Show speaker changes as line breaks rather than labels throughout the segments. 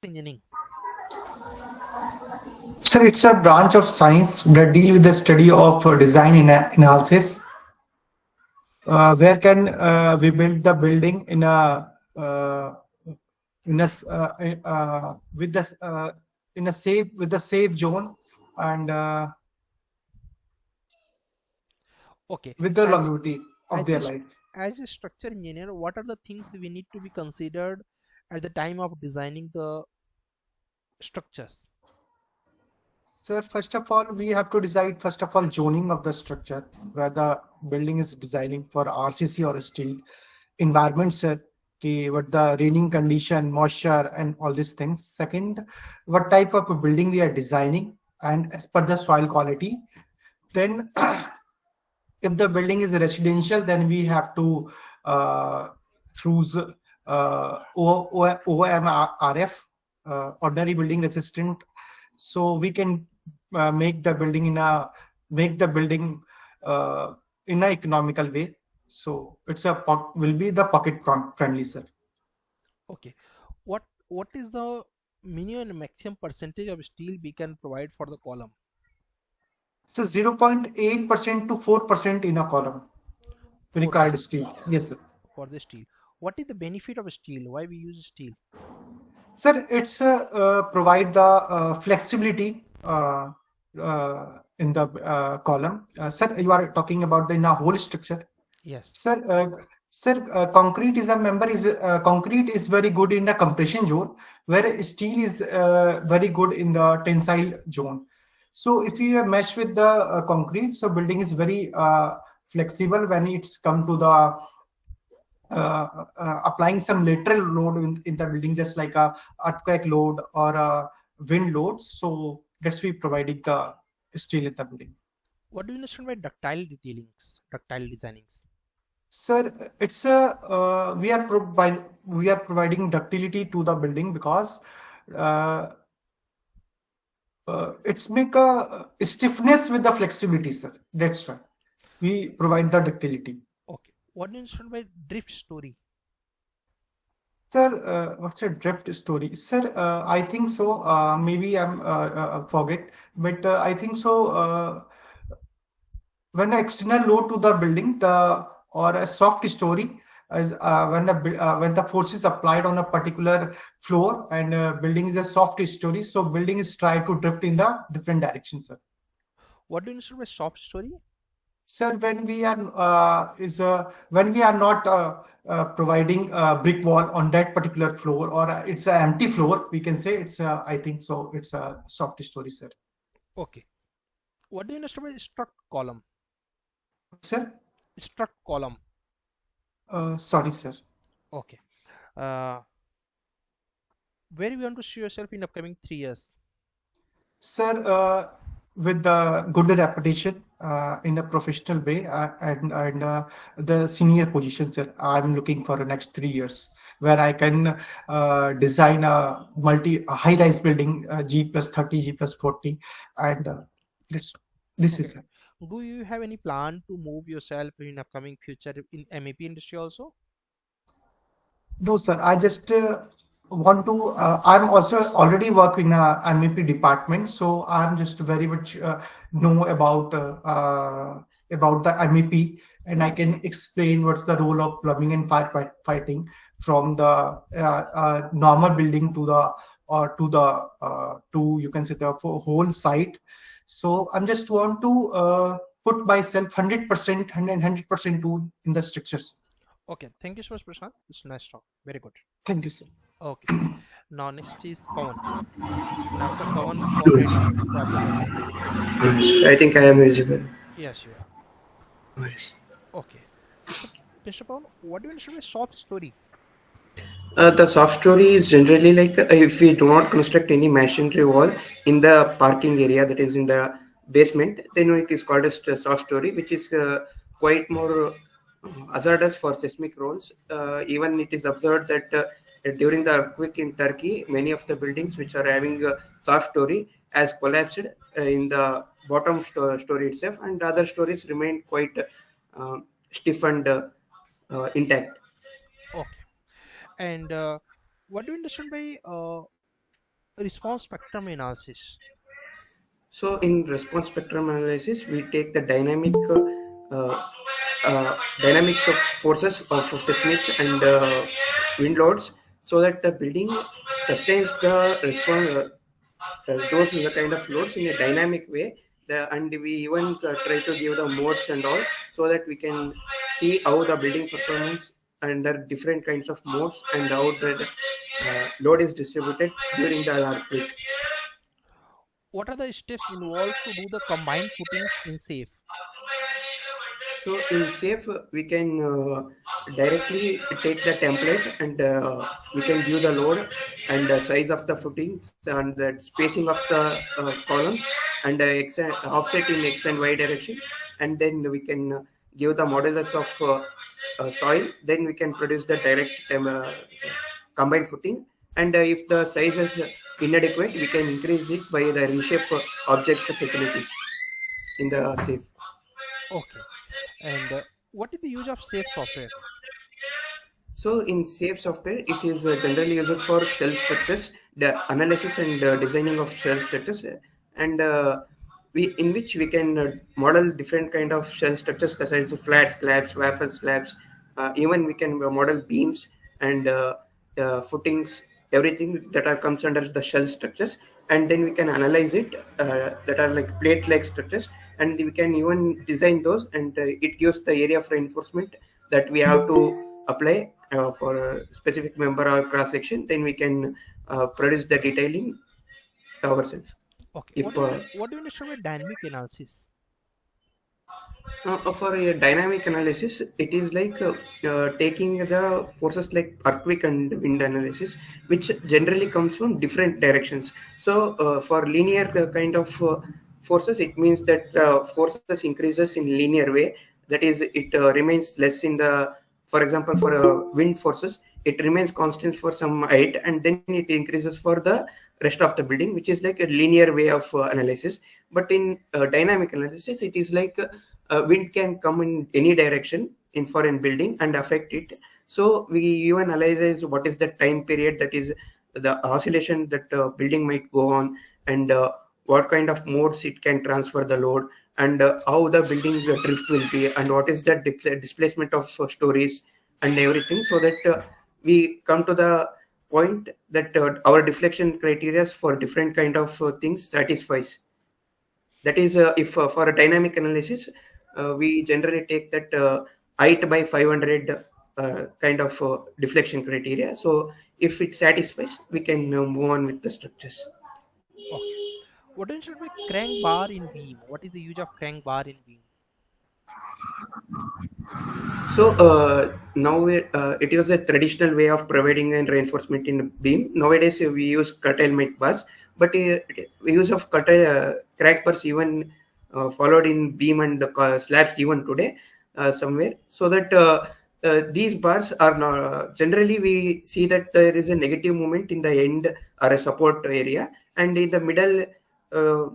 engineering?
Sir, it's a branch of science that deal with the study of design analysis. Where can we build the building uh, in a with the in a safe with the safe zone and
Okay,
with the
as
longevity of
as
their
a
life.
as a structure engineer, what are the things we need to be considered at the time of designing the structures?
Sir, first of all, we have to decide first of all zoning of the structure where the building is designing for RCC or steel. Environment, sir, what the raining condition, moisture, and all these things. Second, what type of a building we are designing, and as per the soil quality. Then, if the building is residential, then we have to choose OMRF, ordinary building resistant, so we can make the building make the building uh, in an economical way. So it's will be the pocket friendly, sir.
Okay, what is the minimum and maximum percentage of steel we can provide for the column?
So 0.8% to 4% in a column required
4%
steel. Yes, sir.
for the steel. What is the benefit of steel? Why we use steel?
Sir, it's provide the flexibility in the column. Sir, you are talking about the in a whole structure.
Yes.
Sir, concrete is a member is concrete is very good in the compression zone, where steel is very good in the tensile zone. So if you mesh with the concrete, so building is very flexible when it's come to the applying some lateral load in the building, just like a earthquake load or a wind load. So that's we providing the steel in the building.
What do you understand by ductile detailings, ductile designings?
Sir, it's a we are providing ductility to the building because uh, it's make a stiffness with the flexibility, sir. That's why we provide the ductility.
Okay. What do you understand by drift story?
Sir, what's a drift story? Sir, I think so. Maybe I'm forget, but I think so. When the external load to the building, the or a soft story is when the force is applied on a particular floor and building is a soft story, so building is try to drift in the different directions, sir.
What do you understand by soft story?
Sir, when we are not providing a brick wall on that particular floor, or it's an empty floor, we can say it's I think so. It's a soft story, sir.
Okay. What do you understand by struct column?
What, sir?
Struct column.
Sorry, sir.
Okay. Uh, where you want to see yourself in upcoming 3 years?
Sir, with the good reputation in a professional way and the senior position, sir, I'm looking for the next 3 years where I can design a high-rise building, G plus 30, G plus 40, and let's, this is
Okay.
it.
Do you have any plan to move yourself in upcoming future in MEP industry also?
No, sir. I just want to. I'm also already working in a MEP department, so I'm just very much know about the MEP, and I can explain what's the role of plumbing and firefighting from the normal building to the or to the to you can say the whole site. So I'm just want to put myself 100%, 100% to in the structures.
Okay. Thank you so much, Prashant. It's nice talk. Very good.
Thank you, sir.
Okay. Now next is Pawan. And after Pawan, Comrade to Abdul Razak.
Yes, I think I am visible.
Yes, you are.
Yes.
Okay. So, Mr. Pawan, what do you understand by soft story?
The soft story is generally like if we do not construct any masonry wall in the parking area, that is in the basement, then it is called as soft story, which is quite more hazardous for seismic rolls. Even it is observed that during the earthquake in Turkey, many of the buildings which are having a soft story has collapsed in the bottom story itself, and other stories remain quite stiff and intact.
Okay. And what do you understand by response spectrum analysis?
So in response spectrum analysis, we take the uh, dynamic forces of seismic and wind loads, so that the building sustains the response. Those are the kind of loads in a dynamic way. And we even try to give the modes and all, so that we can see how the building performance under different kinds of modes and how the load is distributed during the earthquake.
What are the steps involved to do the combined footings in safe?
So in safe, we can directly take the template and we can give the load and the size of the footings and the spacing of the columns and offset in x and y direction, and then we can give the modulus of soil. Then we can produce the direct combined footing. And if the size is inadequate, we can increase it by the reshape object facilities in the safe.
Okay. And what is the use of safe software?
So in safe software, it is generally used for shell structures, the analysis and designing of shell structures, and we in which we can model different kind of shell structures, such as flat slabs, waffle slabs. Even we can model beams and footings, everything that are comes under the shell structures, and then we can analyze it, that are like plate-like structures, and we can even design those, and it gives the area of reinforcement that we have to apply for a specific member or cross section. Then we can produce the detailing ourselves.
Okay.
If
What do you understand by dynamic analysis?
for a dynamic analysis, it is like taking the forces like earthquake and wind analysis, which generally comes from different directions. So for linear kind of forces, it means that forces increases in linear way. That is, it remains less in the, for example, for wind forces, it remains constant for some height, and then it increases for the rest of the building, which is like a linear way of analysis. But in dynamic analysis, it is like wind can come in any direction in foreign building and affect it. So we even analyze what is the time period, that is the oscillation that building might go on, and what kind of modes it can transfer the load, and how the building drift will be, and what is the displacement of stories and everything, so that we come to the point that our deflection criteria for different kind of things satisfies. That is, if for a dynamic analysis, we generally take that height by 500 kind of deflection criteria. So if it satisfies, we can move on with the structures.
Okay. What do you understand by crank bar in beam? What is the use of crank bar in beam?
So now it is a traditional way of providing and reinforcement in beam. Nowadays we use curtailment bars, but we use of crack bars even followed in beam and slabs even today somewhere. So that these bars are not, generally we see that there is a negative moment in the end or a support area, and in the uh,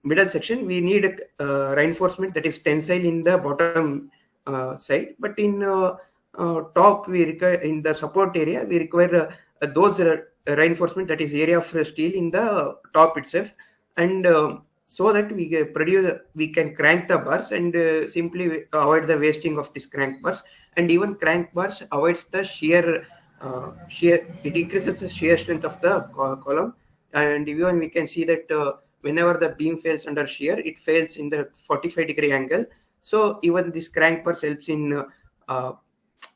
middle section we need reinforcement that is tensile in the bottom side. But in top, we require in the support area, we require those reinforcement, that is area of steel in the top itself, and so that we can crank the bars and simply avoid the wasting of this crank bars. And even crank bars avoids the shear, it increases the shear strength of the column. And even we can see that whenever the beam fails under shear, it fails in the 45-degree angle. So even this crank bars helps in uh,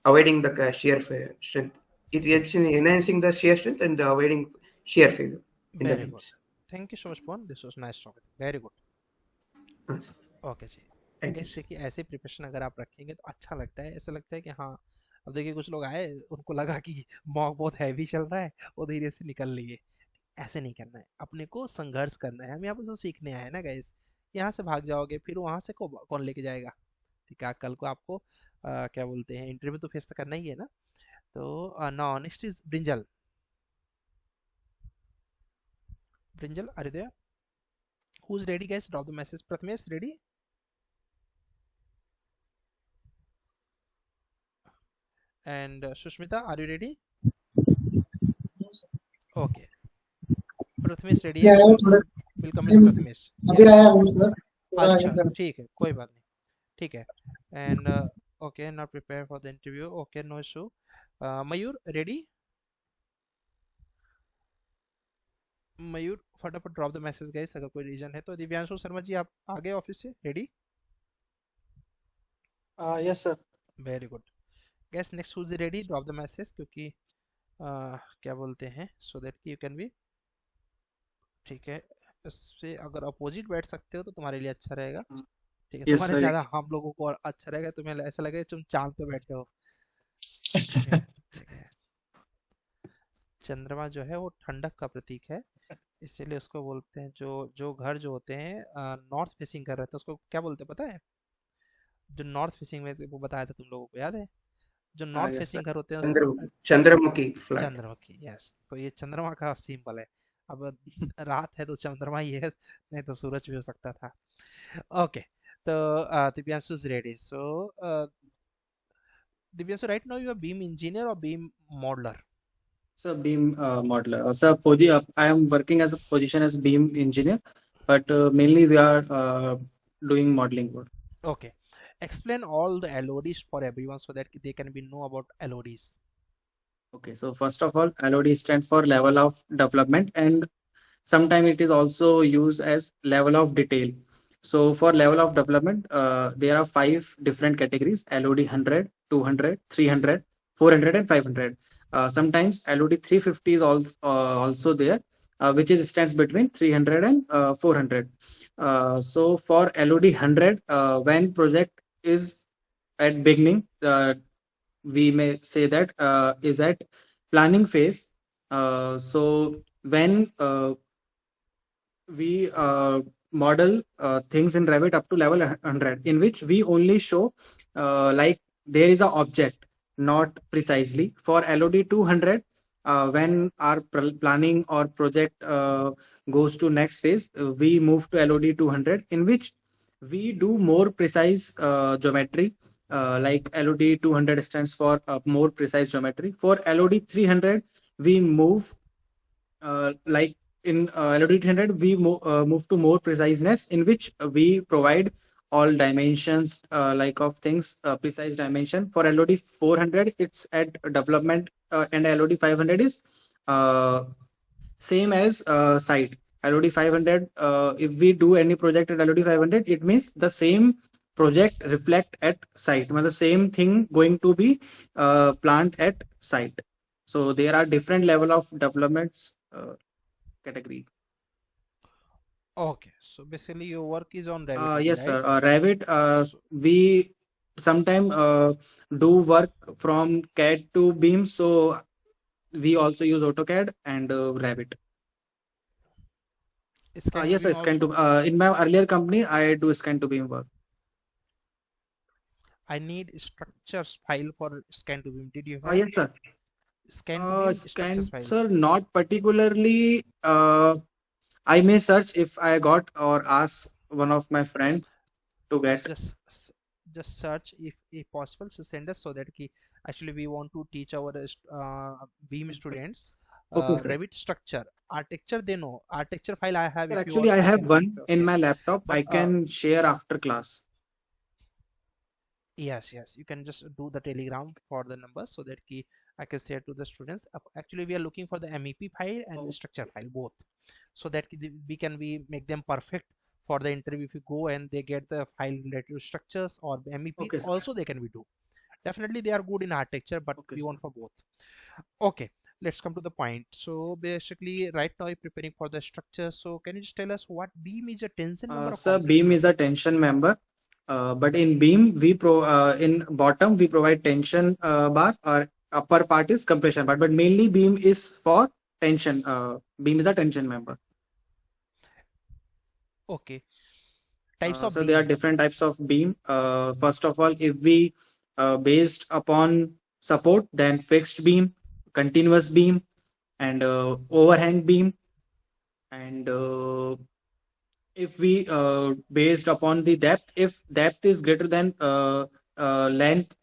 avoiding the strength. It helps in enhancing the shear strength and avoiding shear failure in the
Very good.
beams.
Thank you so much, Pon. This was nice talking. Very good.
Uh,
okay जी।
Thank you,
guys
sir.
देखिए, ऐसे preparation अगर आप रखेंगे तो अच्छा लगता है, ऐसा लगता है कि हाँ, अब देखिए कुछ लोग आए, उनको लगा कि मॉक बहुत हैवी चल रहा है, वो धीरे से निकल लिए। ऐसे नहीं करना है, अपने को संघर्ष करना है। हम यहाँ पर तो सीखने आए हैं ना गैस। यहाँ से भाग जाओगे फिर वहां से कौन लेके जाएगा? ठीक है, कल को आपको क्या बोलते हैं, इंटरव्यू तो फेस करना ही है ना। तो now next is brinjal. Brinjal, are you there? Who is ready guys? Drop the message. Prathamesh ready? And Sushmita, are you ready? Okay. Prathamesh ready
ये
है?
आया हूँ थोड़ा
वेलकम
टाइम
मिस्टर
से,
प्रथमेश।
अभी
यस,
आया हूँ सर, थोड़ा
अच्छा
इधर।
ठीक है, कोई बात नहीं, ठीक है। And okay, not prepare for the interview, okay, no issue. Mayur ready? Mayur फटाफट ड्रॉप द मैसेज गाइस अगर कोई रीजन है तो। दिव्यांशु शर्मा जी आप आ गए ऑफिस से? Ready?
Yes sir.
Very good. Guys next who's ready? Drop the message, क्योंकि क्या बोलते हैं, so that you can be, ठीक है। इससे अगर अपोजिट बैठ सकते हो तो तुम्हारे लिए अच्छा रहेगा। ठीक है,
यस
तुम्हारे
सर।
ज़्यादा हम लोगों को और अच्छा रहेगा, तुम्हें ऐसा लगेगा तुम चांद पे बैठे हो। ठीक है, ठीक है। चंद्रमा जो है वो ठंडक का प्रतीक है, इसीलिए उसको बोलते हैं, जो जो घर जो होते हैं नॉर्थ फेसिंग कर रहे थे उसको क्या बोलते हैं पता है? जो नॉर्थ फेसिंग में वो बताया था तुम लोगों को, याद है? जो नॉर्थ
यस सर।
फेसिंग घर होते हैं उसको
चंद्रमुखी फ्लैट।
चंद्रमुखी, यस। तो ये चंद्रमा का सिंबल है। अब रात है तो चंद्रमा ही है, नहीं तो सूरज भी हो सकता था। ओके, तो Divyanshu is ready, so Divyanshu right now you are beam engineer और beam modeler?
So beam modeler. So I am working as a position as beam engineer, but mainly we are doing modeling work.
Okay, explain all the LODs for everyone so that they can be know about LODs.
Okay, so first of all, LOD stands for level of development, and sometimes it is also used as level of detail. So for level of development, there are five different categories: LOD 100, 200, 300, 400, and 500. Sometimes LOD 350 is also there, which is stands between 300 and 400. So for LOD 100, when project is at beginning, we may say that is at planning phase. So when we model things in Revit up to level 100, in which we only show like there is a object, not precisely. For LOD 200, when our planning or project goes to next phase, we move to LOD 200, in which we do more precise geometry. Like LOD 200 stands for more precise geometry. For LOD 300, we move like in LOD 300, we move to more preciseness, in which we provide all dimensions like of things, precise dimension. For LOD 400, it's at development, and LOD 500 is uh, same as site. LOD 500, if we do any project at LOD 500, it means the same project reflect at site. The same thing going to be plant at site. So there are different level of developments category.
Okay, so basically your work is on Revit only,
Yes,
right?
sir. Revit,
So
we sometimes do work from CAD to Beam, so we also use AutoCAD and Revit.
scan to
Yes,
beam
sir. Scan to
also.
in my earlier company, I do scan to Beam work.
I need structures file for scan to beam. Did you have
Yes, sir.
scan to beam structures
Scan,
file?
sir. Not particularly. I may search if I got or ask one of my friends to get.
Just just search if possible, so send us so that ki, actually we want to teach our beam students
Okay, sir.
Revit structure. Architecture they know, architecture file I have,
Sir,
if you
actually,
want
I
I
have
can
one in
send.
my laptop.
But
I can share after class.
yes, yes, you can just do the telegram for the numbers so that ki I can share to the students. Actually we are looking for the MEP file and
Oh,
structure file both, so that we can make them perfect for the interview. If you go and they get the file related to structures or MEP
okay, sir.
also, they can be do. Definitely they are good in architecture, but
Okay,
we
sir.
want for both. Okay, let's come to the point. So basically right now you're preparing for the structure, so can you just tell us what beam is? A tension member or
Sir,
compression
beam is
member?
a tension member, but in beam in bottom we provide tension bar, or upper part is compression bar, but mainly beam is for tension. Beam is a tension member.
Okay, types of
So there are
beam.
different types of beam. First of all, if we based upon support, then fixed beam, continuous beam, and overhang beam, and if we based upon the depth, if depth is greater than length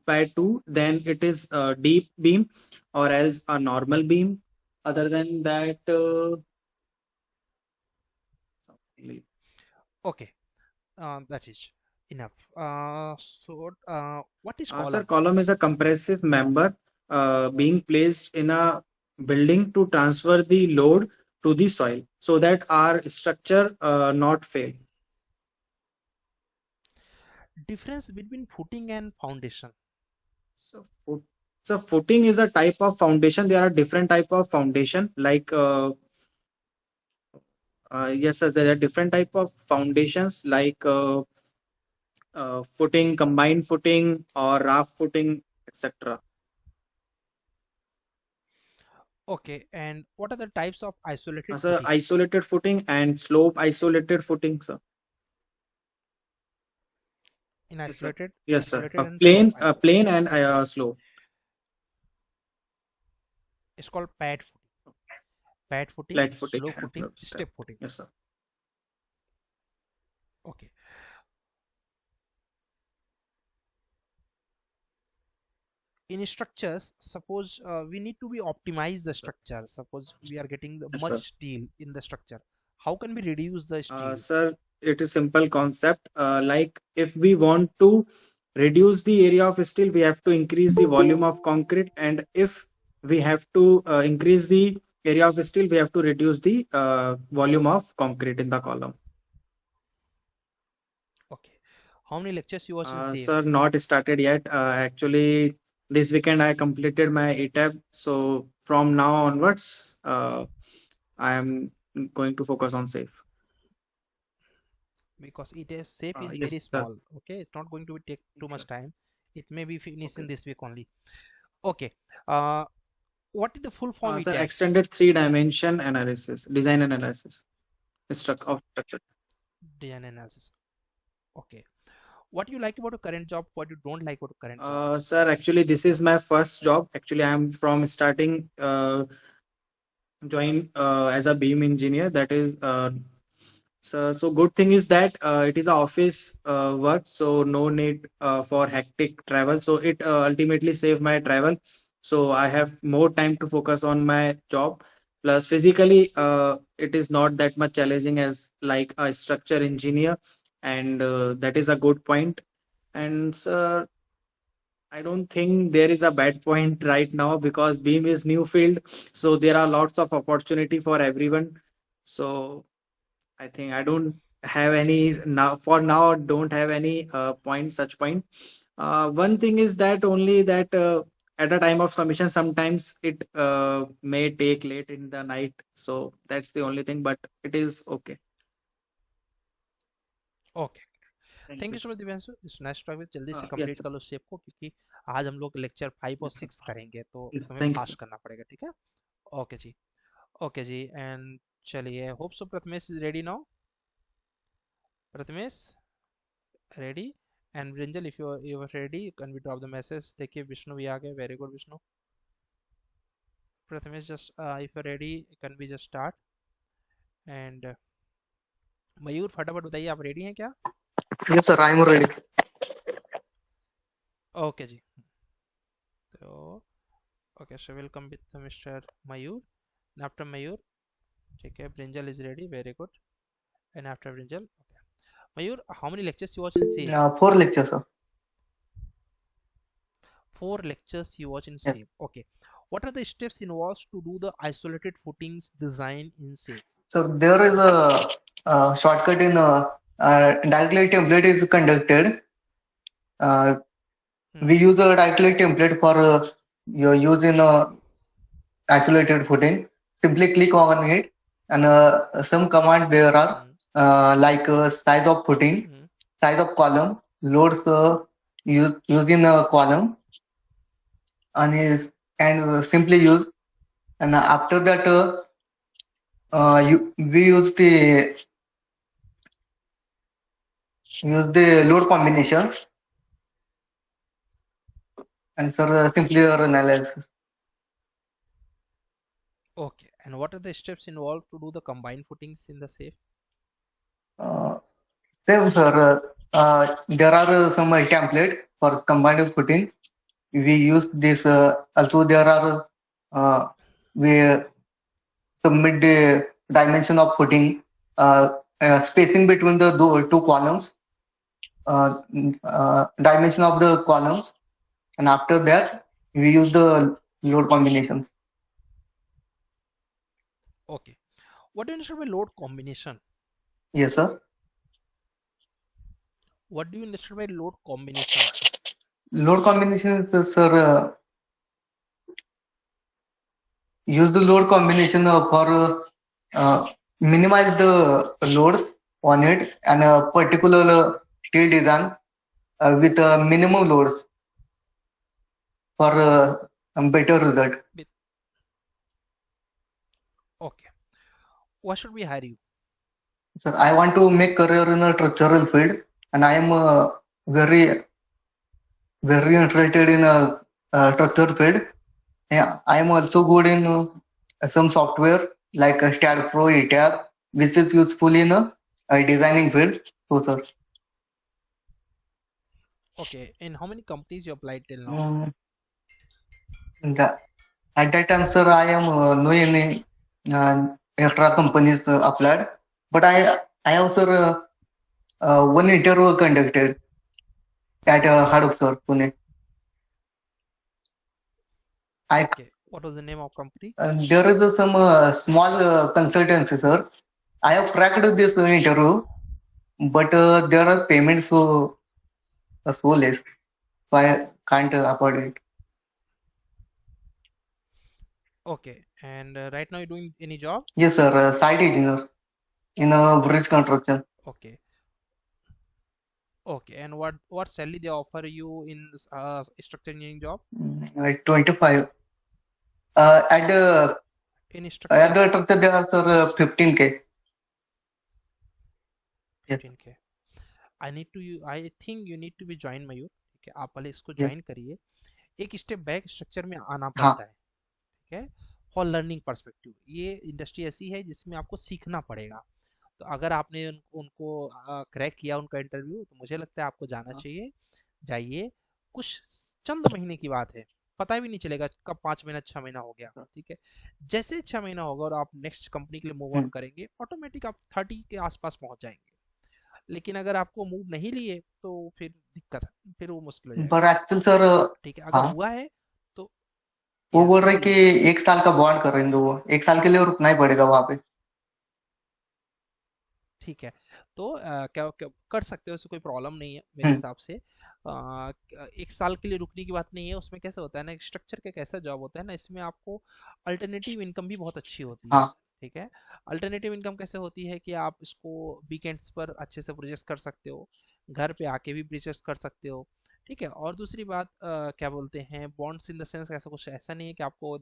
by 2, then it is a deep beam or else a normal beam. Other than that,
Okay, that is enough. What is
Sir,
column?
column is a compressive member being placed in a building to transfer the load to the soil so that our structure not fail.
Difference between footing and foundation.
So, so footing is a type of foundation. There are different type of foundation like yes, sir, there are different type of foundations like footing, combined footing, or raft footing, etc.
Okay, and what are the types of isolated
So
footing?
isolated footing and slope isolated footing, sir.
In
Yes, sir.
isolated,
Yes, sir.
isolated and slope
Plain
isolated.
and slope.
It's called pad footing. Pad footing,
Flat footing
slow
and
footing,
slope step.
step
Yes,
footings.
sir.
Okay. In structures, suppose we need to be optimize the structure. Suppose we are getting the
Yes, sir.
much steel in the structure. How can we reduce the steel?
Sir, it is simple concept. Like if we want to reduce the area of steel, we have to increase the volume of concrete, and if we have to increase the area of steel, we have to reduce the volume of concrete in the column.
Okay. How many lectures you watch in SAFE?
Sir, not started yet. Actually, this weekend I completed my ETAB, so from now onwards, I am going to focus on safe.
Because it is SAFE is
Yes,
very
sir.
small. Okay, it's not going to take too much time. It may be finished in this week only. Okay. What is the full form
Sir,
ETABS?
extended three-dimension analysis, design analysis of structure.
Design analysis. Okay. What you like about your current job? What you don't like about your current job?
Sir, actually, this is my first job. Actually, I am from starting join as a beam engineer. That is so good thing is that it is a office work, so no need for hectic travel. So it ultimately save my travel. So I have more time to focus on my job. Plus, physically, it is not that much challenging as like a structure engineer, and that is a good point. And I don't think there is a bad point right now because Beam is new field, so there are lots of opportunity for everyone. So I think I don't have any now. For now, don't have any such point. One thing is that only that at a time of submission, sometimes it may take late in the night. So that's the only thing, but it is okay.
Okay,
Thank
thank
you.
You so much Divyanshu, इस nice topic जल्दी से
Yes,
complete
sir.
कर लो shape को, क्योंकि आज हम लोग lecture 5 और
Yes, sir.
6 करेंगे तो
Yes,
तुम्हें
thank you,
फास्ट
sir.
करना पड़ेगा, ठीक है? Okay ji, okay ji, and चलिए, hope so Prathamesh is ready now. Prathamesh ready, and brinjal if you are ready can we drop the message. देखिए विष्णु भी आ गए, very good Vishnu. Prathamesh just if you are ready can we just start. And Mayur फटाफट बताइए, आप ready हैं क्या?
Yes, sir, I am ready.
Okay ji, तो okay, so welcome with mister Mayur. And after Mayur, ठीक है, Brinjal is ready, very good. And after Brinjal, okay. Mayur, how many lectures you watch in SAFE?
4 lectures, sir.
4 lectures you watch in
Yes.
SAFE. Okay. What are the steps involved to do the isolated footings design in SAFE?
So there is a shortcut in directly template is conducted. We use a directly template for your use in isolated footing. Simply click on it, and some command there are like size of footing, size of column, loads using a column, and simply use. And after that, we use the load combinations and for simpler analysis.
Okay. And what are the steps involved to do the combined footings in the SAFE?
Same, sir. There are some template for combined footing. We use this. Also, there are we submit the dimension of footing spacing between the two columns, dimension of the columns, and after that we use the load combinations.
Okay. What do you understand by load combination?
Yes, sir.
What do you understand by load combination?
Load combinations, sir, use the load combination for minimize the loads on it and a particular steel design with minimum loads for a better result.
With okay. Why should we hire you?
Sir, I want to make career in a structural field, and I am very very interested in a structural field. Yeah, I am also good in some software like STAAD Pro, ETAB, which is useful in a designing field. So, sir,
Okay. In how many companies you applied till now?
um, at that time, sir, I am no any extra companies applied, but I have, sir, one interview conducted at Harup, sir, Pune. I
Okay. What was the name of company?
there is some small consultancy, sir. I have cracked this interview, but there are payments so less, so I can't afford it.
Okay. And right now you're doing any job?
Yes, sir. Site engineer in a bridge construction.
Okay. Okay. And what salary they offer you in structural engineering job?
25. At the
In
at
structure,
the structure there are, sir, 15K. Yes,
15K. I think you need to be join मयूर. ठीक है, आप पहले इसको
yes.
Join करिए. एक step back structure में आना
हाँ,
पड़ता है. ठीक है, फॉर लर्निंग पर्सपेक्टिव. ये इंडस्ट्री ऐसी है जिसमें आपको सीखना पड़ेगा. तो अगर आपने उनको क्रैक किया उनका इंटरव्यू, तो मुझे लगता है आपको जाना
हाँ,
चाहिए. जाइए. कुछ चंद महीने की बात है, पता भी नहीं चलेगा कब 5 महीना 6 महीना हो गया. ठीक है, जैसे 6 महीना होगा और आप नेक्स्ट कंपनी के लिए मूव ऑन करेंगे, ऑटोमेटिक आप 30 के आसपास पहुंच जाएंगे. लेकिन अगर आपको मूव नहीं लिए तो फिर दिक्कत है, फिर वो मुश्किल हो जाएगा.
पर एक्चुअल सर,
ठीक है, अगर
हाँ,
हुआ है तो
वो
या
बोल रहे कि
बोलिए.
1 साल का बॉन्ड कर रहे हैं, वो 1 साल के लिए रुकना ही पड़ेगा वहां पे.
ठीक है, तो क्या कर सकते हो, उससे कोई प्रॉब्लम नहीं है मेरे
हम्म,
हिसाब से. 1 साल के लिए रुकने की बात नहीं है. उसमें कैसे होता है ना, स्ट्रक्चर का कैसा जॉब होता है ना, इसमें आपको अल्टरनेटिव इनकम भी बहुत अच्छी होती है.
हाँ,
ठीक है, अल्टरनेटिव इनकम कैसे होती है कि आप इसको वीकेंड्स पर अच्छे से प्रोजेक्ट कर सकते हो, घर पे आके भी प्रोजेक्ट कर सकते हो. ठीक है, और दूसरी बात क्या बोलते हैं, बॉन्ड्स इन द सेंस ऐसा कुछ ऐसा नहीं है कि आपको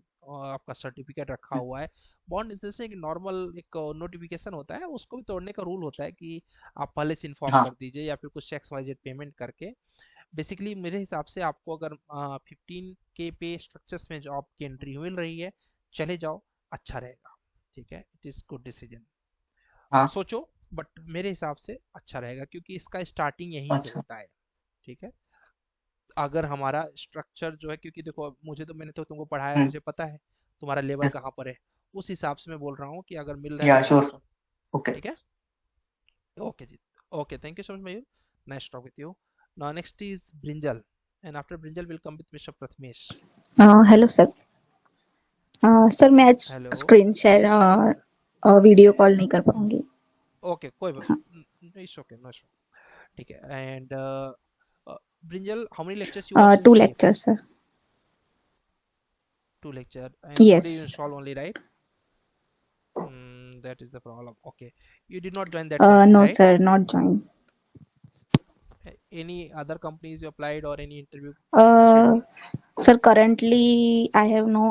आपका सर्टिफिकेट रखा हुआ है. बॉन्ड इन द सेंस एक नॉर्मल एक नोटिफिकेशन होता है, उसको भी तोड़ने का रूल होता है कि आप पहले से इन्फॉर्म
हाँ,
कर दीजिए या फिर कुछ एक्स वाई जेड पेमेंट करके. बेसिकली मेरे हिसाब से आपको अगर 15K पे स्ट्रक्चर्स में जॉब की एंट्री मिल रही है, चले जाओ, अच्छा रहेगा. ठीक है, इट इज़ गुड डिसीजन.
हाँ,
सोचो, बट मेरे हिसाब से अच्छा रहेगा क्योंकि इसका स्टार्टिंग यहीं से
अच्छा,
होता है. ठीक है, अगर हमारा स्ट्रक्चर जो है, क्योंकि देखो मुझे तो मैंने तो तुमको पढ़ाया है,
हम्म,
मुझे पता है तुम्हारा लेवल
yes,
कहाँ पर है. उस हिसाब से मैं बोल रहा हूँ कि अगर मिल रहा है
yeah,
तो
sure,
जाओ.
okay.
ठीक है. Okay ji. Okay, thank you so much Mayur. Nice talk with you. Now next is brinjal, and after brinjal will come with mister Prathamesh.
Hello sir. Sir मैं आज
hello.
Screen share
please.
Video call नहीं कर पाऊंगी.
Okay, कोई
हाँ,
it's okay, no issue. ठीक है, and brinjal, how many lectures you watch in
2
safe?
Lecture sir.
2 lecture, and today you
yes.
install only, right? That is the problem. Okay, you did not join that company,
no
right?
Sir, not join.
Any other companies you applied or any interview?
Sir currently I have no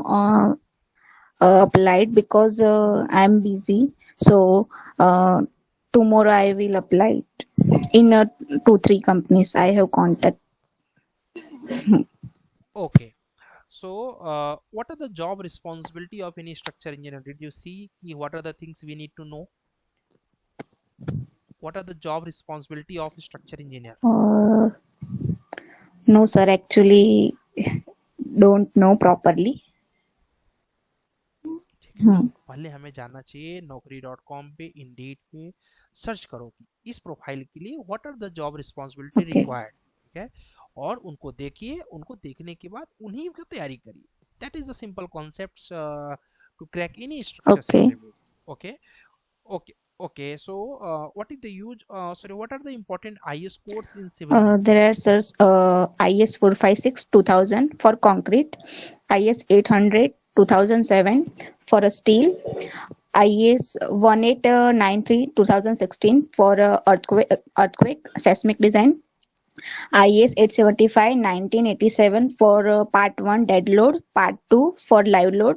applied because I am busy. So tomorrow I will apply in 2-3 companies I have contact.
Okay, so what are the job responsibility of any structure engineer? Did you see what are the things we need to know? What are the job responsibility of a structure engineer?
No sir, actually don't know properly.
ठीक पहले हमें जाना चाहिए naukri.com पे, Indeed पे search करो कि इस प्रोफाइल के लिए what are the job responsibility
Okay.
Required, ठीक है, और उनको देखिए, उनको देखने के बाद उन्हीं की तैयारी करिए. That is the simple concept to crack any structures
Okay.
Interview. Okay. Okay, okay. So, what is the use? Sorry, what are the important IS codes in civil
There
works?
are sirs, IS 456 2000 for concrete, IS 800 2007 for a steel, IS 1893 2016 for earthquake seismic design, IS 875 1987 for part 1 dead load, part 2 for live load,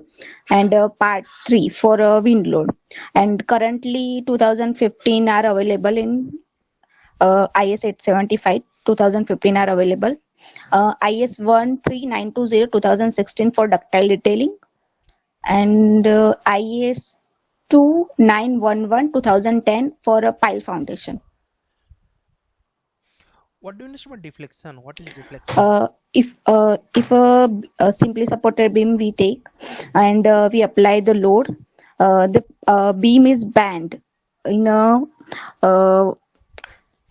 and part 3 for wind load. And currently 2015 are available in IS 875 2015 are available. IS 13920 2016 for ductile detailing, and IS 2911 2010 for a pile foundation.
What do you understand about deflection? What is deflection?
If a simply supported beam we take and we apply the load, the beam is bent in uh,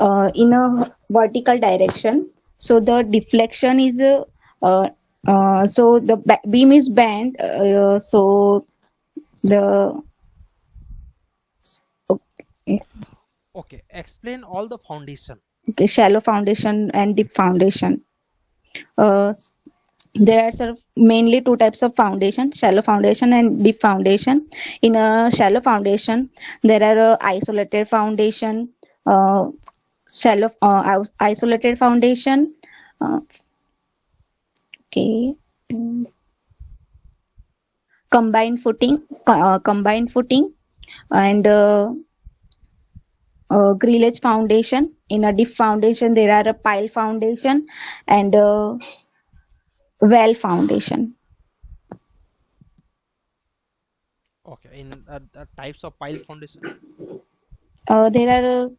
a vertical direction. So the deflection is so the beam is bent. So the okay,
Okay, explain all the foundation.
okay, shallow foundation and deep foundation. Uh, there are mainly two types of foundation: shallow foundation and deep foundation. In a shallow foundation, there are isolated foundation, shallow isolated foundation. Uh, okay. Combined footing, and grillage foundation. In a deep foundation, there are a pile foundation and well foundation.
Okay, in the types of pile foundation.
There are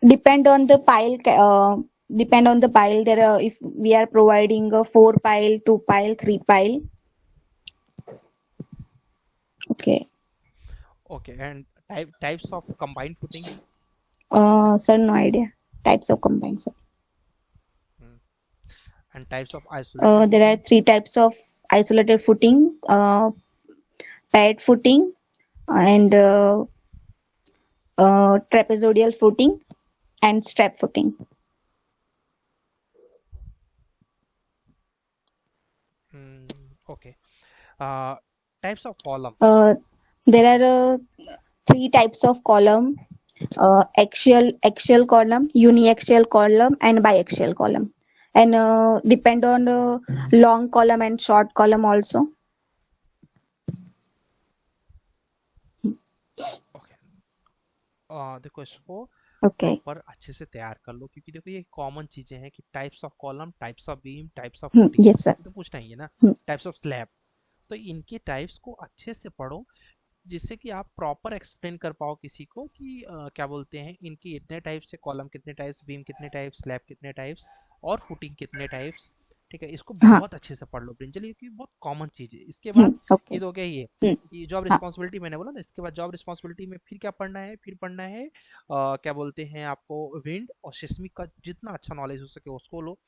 depend on the pile. Depend on the pile. There are, if we are providing a 4 pile, 2 pile, 3 pile. Okay.
Okay, and types of combined footings.
Sir, no idea. Types of combined.
Hmm. And types of isolated
There are
footing.
3 types of isolated footing: pad footing, and trapezoidal footing, and strap footing.
Okay. Types of column.
There are 3 types of column: axial column, uniaxial column, and biaxial column. And depend on long column and short column also.
Okay. देखो इसको
Okay.
Proper अच्छे से तैयार कर लो, क्योंकि देखो ये common चीजें हैं कि types of column, types of beam, types of footing,
Yes, sir.
ये तो पूछना ही है ना.
Hmm.
Types of slab. तो इनके टाइप्स को अच्छे से पढ़ो, जिससे कि आप प्रॉपर एक्सप्लेन कर पाओ किसी को कि क्या बोलते हैं, इनकी इतने टाइप्स से कॉलम कितने टाइप्स, बीम कितने टाइप्स, स्लैब कितने टाइप्स, और फुटिंग कितने टाइप्स. ठीक है, इसको
हाँ.
बहुत अच्छे से पढ़ लो ब्रिंजल, ये बहुत कॉमन चीज है. इसके बाद
Okay.
ये तो हो गया ये जॉब
हाँ.
रिस्पॉन्सिबिलिटी मैंने बोला ना. इसके बाद जॉब रिस्पॉन्सिबिलिटी में फिर क्या पढ़ना है, फिर पढ़ना है क्या बोलते हैं आपको, विंड और सिस्मिक का जितना अच्छा नॉलेज हो सके उसको लो.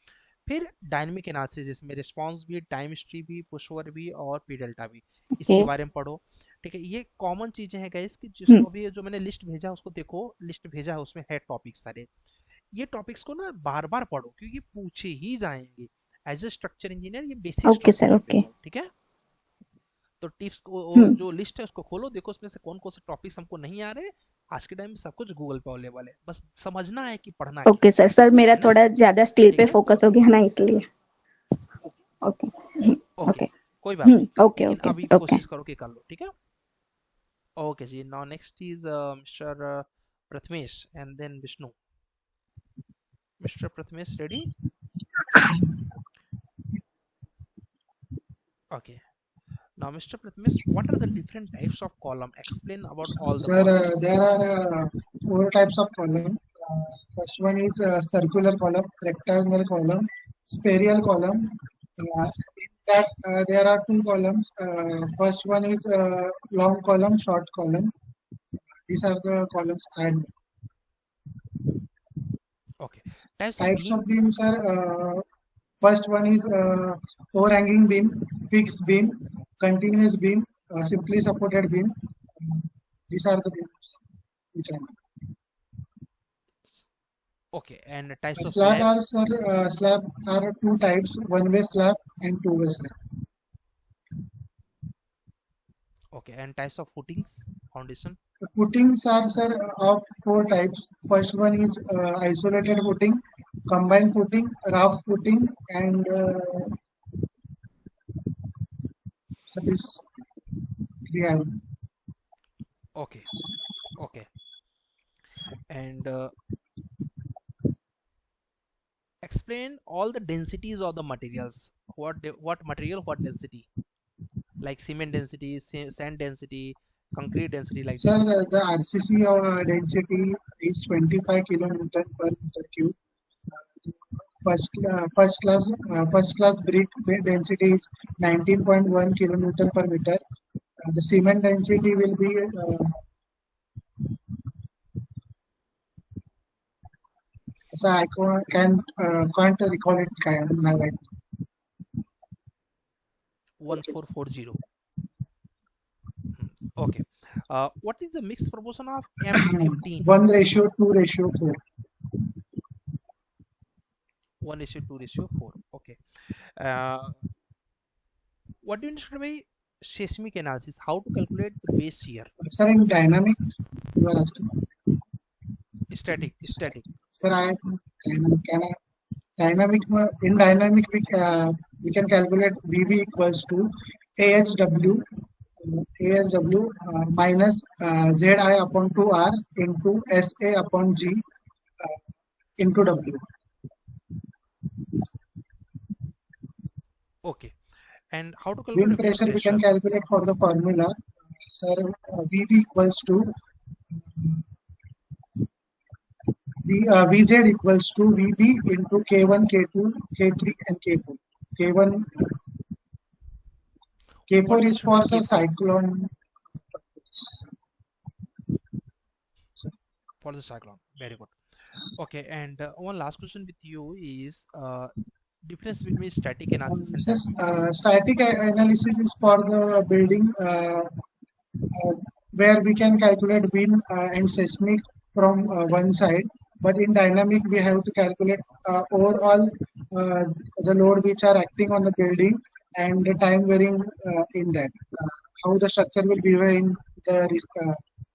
फिर डायनेमिक एनालिसिस, जिसमें रिस्पांस भी, टाइम हिस्ट्री भी, पुश ओवर भी, और पी डेल्टा भी, इसके
Okay.
बारे में पढ़ो. ठीक है, ये कॉमन चीजें हैं गाइस, कि
Hmm.
जिसको अभी जो मैंने लिस्ट भेजा उसको देखो, लिस्ट भेजा है उसमें है टॉपिक सारे. ये टॉपिक्स को ना बार बार पढ़ो, क्योंकि पूछे ही जाएंगे. एज ए स्ट्रक्चर इंजीनियर ये बेसिक
Okay, sir.
स्ट्रक्चर है
Okay.
बिल्कुल. ठीक है, तो टिप्स को
Hmm.
जो लिस्ट है उसको खोलो, देखो उसमें से कौन कौन से टॉपिक्स हमको नहीं आ रहे. आज के टाइम में सब कुछ गूगल पे अवेलेबल है, बस समझना है कि पढ़ना क्या
Okay, sir. सर मेरा
है ना.
थोड़ा ज्यादा स्टील
ठीक
पे
है,
फोकस हो गया ना, इसलिए. Okay.
Okay,
Okay.
कोई बात नहीं,
Okay.
लेकिन
Okay,
अभी
sir. Okay.
कोशिश करो कि कर लो. ठीक है. Okay ji, now next is mister Prathamesh and then Vishnu. Mister Prathamesh, ready? Okay. Now, Mr. Prathamesh, what are the different types of column? Explain about all the
Sir,
columns.
there are 4 types of column. First one is circular column, rectangular column, spherical column, that there are two columns. First one is long column, short column. These are the columns. And
Okay. Types of
types
beam.
of beams are first one is overhanging beam, fixed beam, continuous beam, simply supported beam. These are the beams which are.
Okay. And types of
Slab
slab.
are slab are two types: one-way slab and two-way slab.
Okay. And types of footings, foundation.
The footings are sir of four types. First one is isolated footing, combined footing, rough footing, and so these three are.
Okay. Okay. And explain all the densities of the materials. What material, what density? Like cement density, sand density, concrete density, like
Sir,
this.
the RCC density is 25 kilonewton per meter cube. First class brick density is 19.1 kilonewton per meter. The cement density will be so I can't recall it kind of now.
1440. Okay. What is the mixed proportion of M15?
1:2:4.
1:2:4. Okay. Uh, what do you understand by seismic analysis? How to calculate the base shear?
Sir, in dynamic, you are asking.
Static.
Sir, dynamic in dynamic we can calculate VB equals to AHW minus ZI upon 2R into SA upon G into W.
Okay. And how to calculate
Wind
the wind
pressure we can
pressure?
calculate for the formula. Sir, VB equals to VZ equals to VB into K1, K2, K3 and K4. K1,
What
K4
do you
is
understand by
for the
K4?
cyclone.
For the cyclone. Very good. Okay. And one last question with you is difference between static analysis and
This
dynamic analysis.
static analysis is for the building where we can calculate wind and seismic from one side. But in dynamic, we have to calculate overall the load which are acting on the building and the time varying in that. How the structure will behave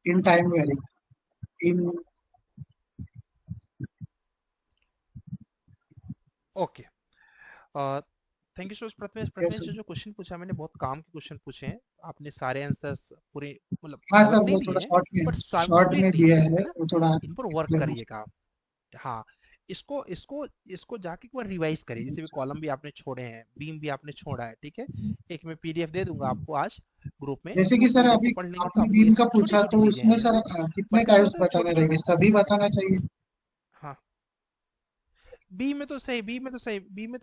in time varying. In
okay thank you so much Prathamesh
yes,
Prathamesh
sir.
से जो question पूछा मैंने बहुत काम के question पूछे हैं आपने सारे आंसर्स पूरे मतलब
हाँ सर,
लगते
वो
भी
थोड़ा
हैं बट
शॉर्ट
कंप्लीट
में
नहीं
दिया
किए
है,
है ना
वो थोड़ा
इन पर वर्क
explain
करिएगा हाँ इसको इसको इसको जाके एक बार रिवाइज करिए जैसे भी कॉलम भी आपने छोड़े हैं बीम भी आपने छोड़ा है ठीक है एक मैं पीडीएफ दे दूंगा आपको आज ग्रुप में
जैसे कि
उस
सर
पीडीएफ को
अभी
पढ़ लेंगे तो
आपने
आपको ये
बीम का
सब छोटी
पूछा
छोटी
तो
चीजें
उसमें
हैं
सर कितने
बट इसमें
टाइप्स
होता है
बताने
छोटी
रहेंगे,
छोटी
सभी बताना चाहिए।
हाँ बी में तो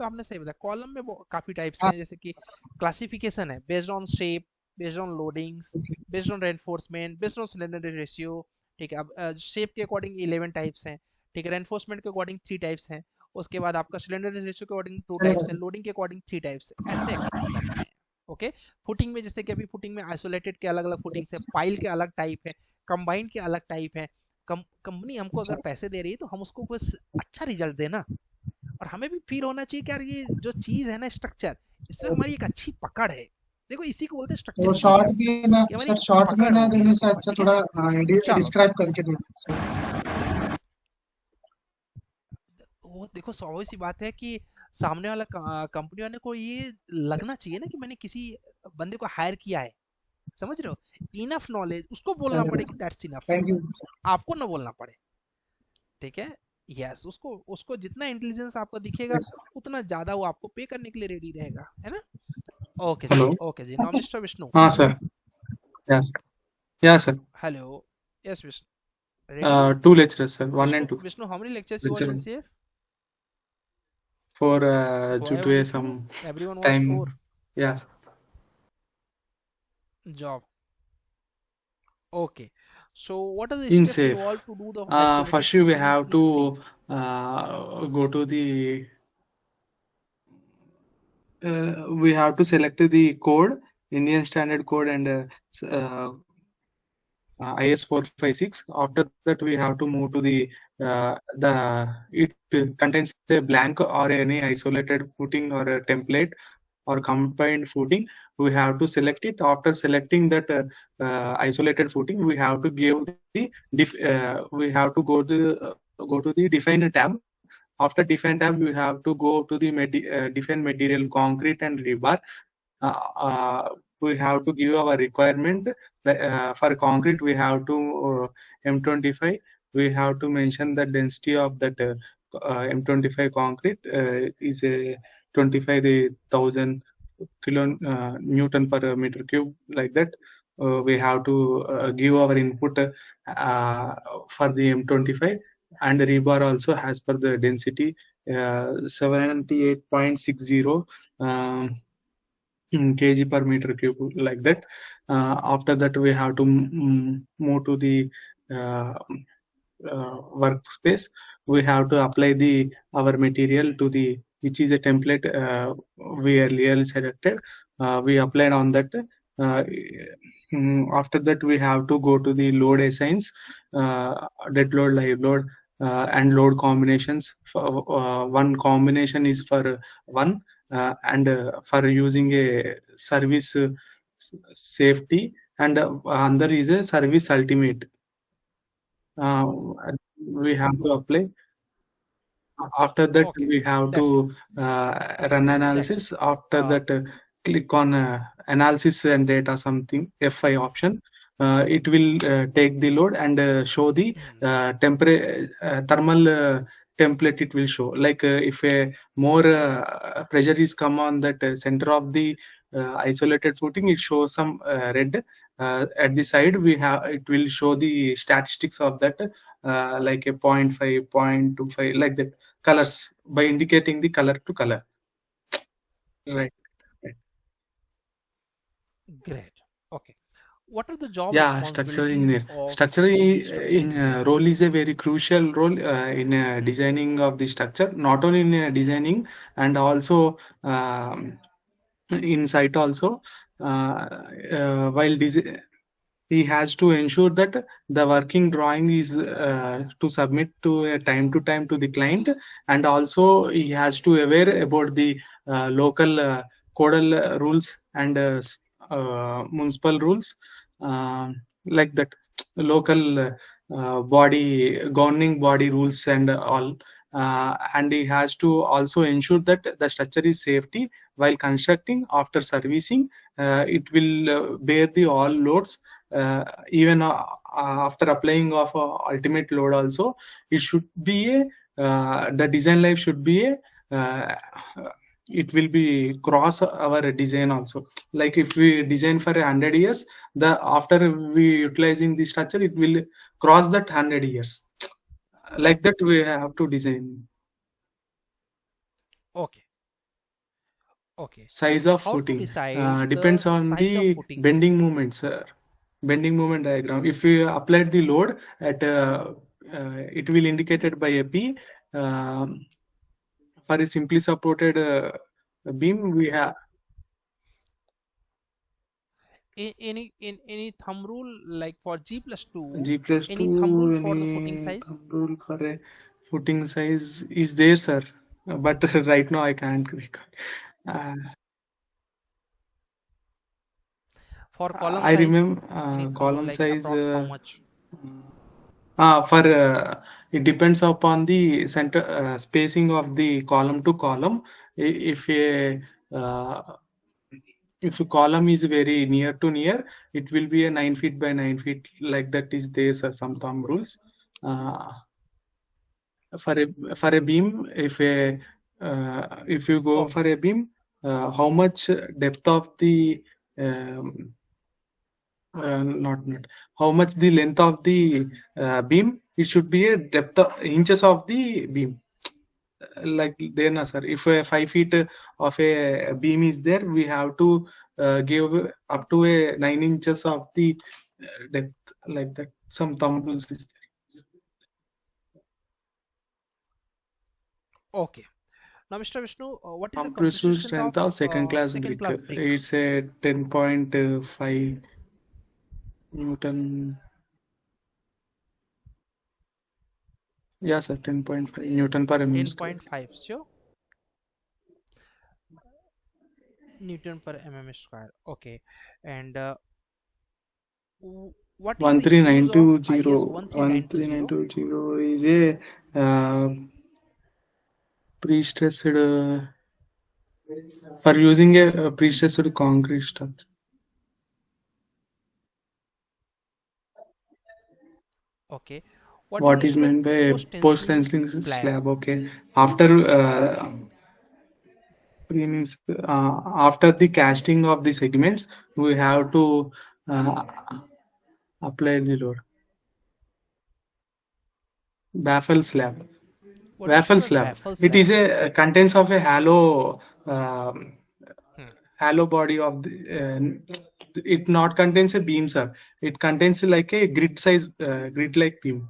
आपने सही बताया कॉलम में वो काफी टाइप्स
हाँ,
हैं जैसे कि क्लासिफिकेशन है based on shape based on loadings based on reinforcement based on cylinder ratio ठीक है अब शेप के अकॉर्डिंग 11 टाइप्स हैं ठीक है रेनफोर्समेंट के अकॉर्डिंग 3 टाइप्स हैं उसके बाद आपका सिलेंडर रेशियो के अकॉर्डिंग 2
चलेगा
टाइप्स है
सर।
लोडिंग के अकॉर्डिंग 3 टाइप्स है ऐसे करना है ओके फुटिंग में जैसे कि अभी फुटिंग में आइसोलेटेड के अलग अलग फुटिंग्स है पाइल के अलग टाइप है कंबाइंड के अलग टाइप है कंपनी हमको अगर पैसे दे रही है तो हम उसको कुछ अच्छा रिजल्ट देना और हमें भी फील होना चाहिए कि यार ये जो चीज है ना स्ट्रक्चर इसमें हमारी एक अच्छी पकड़ है देखो इसी को बोलते हैं स्ट्रक्चर
तो
इंजीनियर ये हमारी
शॉर्ट में
पकड़
ना
होगी
देने
इसके
से
ऊपर
अच्छा
ठीक है
थोड़ा
चलो
डिस्क्राइब करके देना सर।
वो देखो स्वाभाविक सी बात है कि सामने वाला कंपनी वाले को ये लगना चाहिए ना कि मैंने किसी बंदे को हायर किया है समझ रहे हो इनफ नॉलेज उसको बोलना
चलेगा
पड़े कि
sir,
that's enough
thank you sir.
आपको ना बोलना पड़े ठीक है यस उसको उसको जितना इंटेलिजेंस आपको दिखेगा
यस सर।
उतना ज्यादा वो आपको पे करने के लिए रेडी रहेगा है ना
Hello.
Okay ji now mister Vishnu
Sir. Yes. Yeah, sir.
Hello yes Vishnu ready
Two lecturers, sir. One and two.
Vishnu, how many lectures you
Lecture
watched in
one.
CF?
For
Why
due
only
to
two?
some
Everyone was
time.
four.
Yes.
Job. Okay. So what are the
In
steps
safe.
involved to do the isolated
First we
footings
have
in safe?
to go to the we have to select the code, Indian Standard Code and IS 456. After that, we have to move to the it contains a blank or any isolated footing or a template or combined footing. We have to select it. After selecting that isolated footing, we have to give the we have to go to the define tab. After define tab, we have to go to the define material concrete and rebar. We have to give our requirement. For concrete, we have to M25. We have to mention the density of that M25 concrete is a 25,000 Newton per meter cube, like that. We have to give our input for the M25, and the rebar also as per the density 78.60 kg per meter cube, like that. After that, we have to move to the uh, workspace. We have to apply the our material to the which is a template we earlier selected. We applied on that. Uh, After that, we have to go to the load assigns, dead load, live load, and load combinations. One combination is for one, and for using a service safety, and another is a service ultimate. We have to apply. After that,
Okay,
we have
that's
to run
that's
analysis. After
uh,
that, click on analysis and data something F5 option. It will take the load and show the thermal template. It will show like if a more pressure is come on that center of the isolated footing, it shows some red. At the side, we have it will show the statistics of that like a 0.5, 0.25, like that, colors by indicating the color to color. Right.
great. Okay. What are the job
Yeah, structural
responsibilities
engineer.
of
Structural
the structural
in
engineer?
role is a very crucial role in designing of the structure, not only in designing and also in site also. While he has to ensure that the working drawing is to submit to time to the client, and also he has to aware about the local codal rules and municipal rules, like that, local body governing body rules and all. And he has to also ensure that the structure is safety while constructing. After servicing, it will bear the all loads, even after applying of ultimate load also. It should be a the design life should be a uh, it will be cross our design also. Like if we design for 100 years, the after we utilizing the structure, it will cross that 100 years, like that we have to design.
Okay. Okay.
Size of
How to
footing
decide
depends
the
on
size of
the
footings?
bending movement, sir. Bending moment diagram. If we applied the load at it will indicated by a P. For a simply supported beam, we have
Any thumb rule like for G plus 2,
G plus
any thumb rule
2.
for the footing
Any
size?
thumb rule for a footing size is there, sir? But right now I can't recall. Uh,
For column
I
size,
remember
any thumb rule
column
like
size.
approx how much?
For it depends upon the center spacing of the column to column. Uh, if a column is very near to near, it will be a 9 feet by 9 feet. Like that is there's some thumb rules. Uh, for a beam, if you go
Okay.
for a beam, how much depth of the um, not how much the length of the beam, it should be a depth of inches of the beam. like there na sir, if 5 feet of a beam is there, we have to give up to a 9 inches of the depth, like that. Some thumb rules is there.
Okay. Now, Mr. Vishnu, what is the compressive
Compressive
strength
strength
of
of second class
second
brick.
class brick?
It's a 10.5 Newton. Yeah, sir, 10.5 Newton per mm square.
10.5, sure. Newton per mm square. Okay. And what is the use of IS 13920?
13920 is a pre-stressed for using a pre-stressed concrete structure.
Okay. What do you
What
use
is
for a
meant by
post-tensile
post-tensile
slab?
slab? Okay, after means after the casting of the segments, we have to uh, apply the load. Baffle slab.
What do you use
Waffle
for a
slab.
baffle
It
slab?
is a contents of a hollow
Hmm.
hollow body of the. It not contains a beam, sir. It contains like a grid size grid like beam.